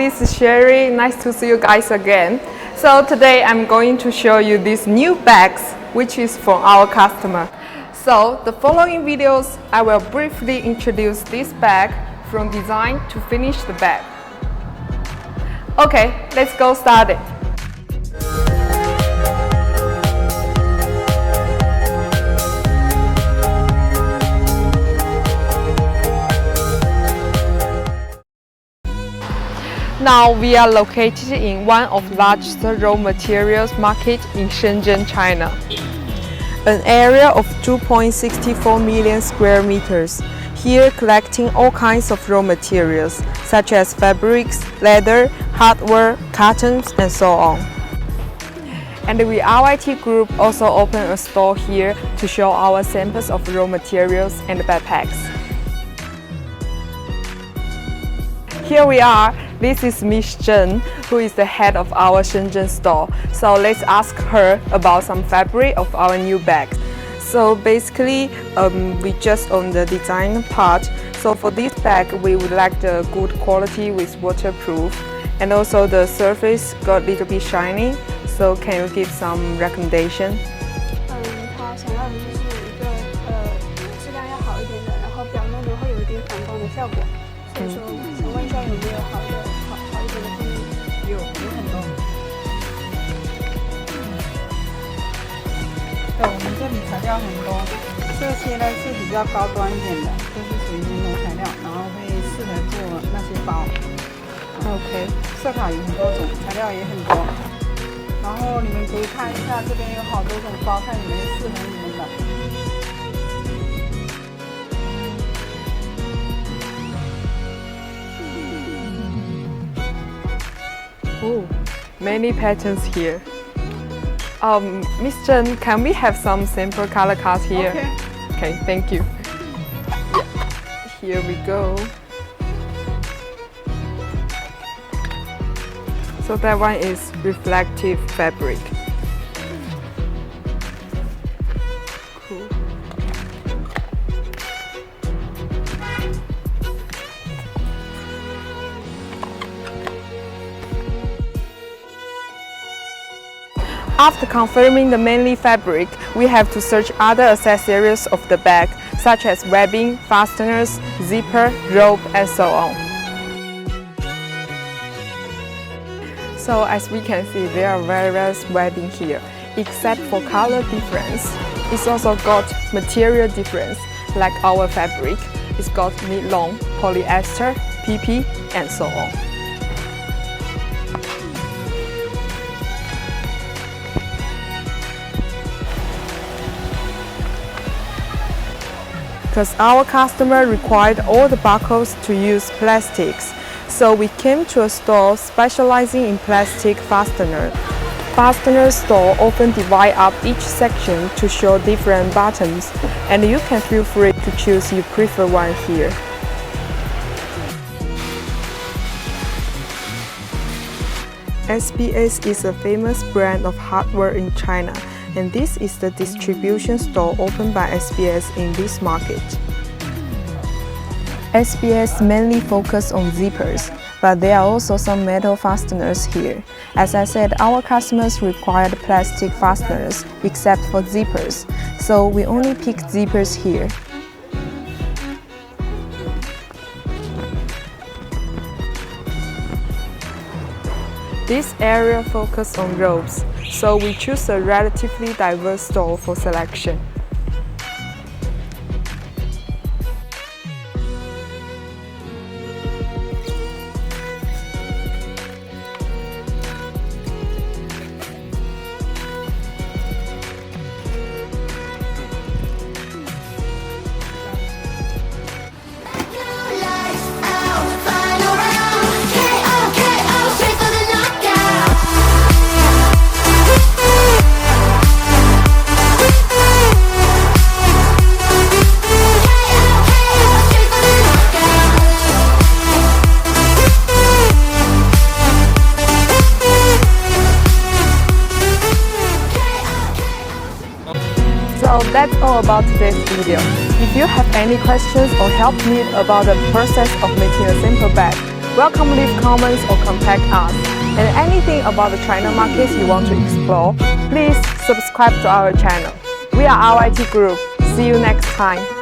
this is Sherry. Nice to see you guys again. So today I'm going to show you these new bags, which is from our customer. So the following videos, I will briefly introduce this bag from design to finish the bag. Okay, let's go start it. Now we are located in one of the largest raw materials market in Shenzhen, China. An area of 2.64 million square meters. Here collecting all kinds of raw materials such as fabrics, leather, hardware, cartons, and so on. And we Eetoon Group also opened a store here to show our samples of raw materials and backpacks. Here we are. This is Miss Zheng, who is the head of our Shenzhen store. So let's ask her about some fabric of our new bags. So basically, we just own the design part. So for this bag, we would like the good quality with waterproof, and also the surface got a little bit shiny. So can you give some recommendation? 他想要的就是一个质量要好一点的，然后表面呢会有一点反光的效果。所以说，想问一下有没有好一点的建议？有很多。对，我们这里材料很多，这些呢是比较高端一点的，就是属于尼龙材料，然后会适合做那些包。OK， 色卡有很多种，材料也很多。然后你们可以看一下，这边有好多种包，看你们适合你们的。 Oh, many patterns here. Miss Zheng, can we have some sample color cards here? Okay, thank you. Yeah. Here we go. So that one is reflective fabric. Cool. After confirming the mainly fabric, we have to search other accessories of the bag, such as webbing, fasteners, zipper, rope, and so on. So as we can see, there are various webbing here, except for color difference. It's also got material difference, like our fabric. It's got nylon, polyester, PP, and so on. Because our customer required all the barcodes to use plastics, so we came to a store specializing in plastic fastener. Fastener store often divide up each section to show different buttons, and you can feel free to choose your preferred one here. SBS is a famous brand of hardware in China, and this is the distribution store opened by SBS in this market. SBS mainly focus on zippers, but there are also some metal fasteners here. As I said, our customers required plastic fasteners except for zippers, so we only pick zippers here. This area focuses on ropes, so we choose a relatively diverse store for selection. So that's all about today's video. If you have any questions or help need about the process of making a simple bag, Welcome to leave comments or contact us. And anything about the China markets you want to explore, please subscribe to our channel. We are Eetoon Group. See you next time.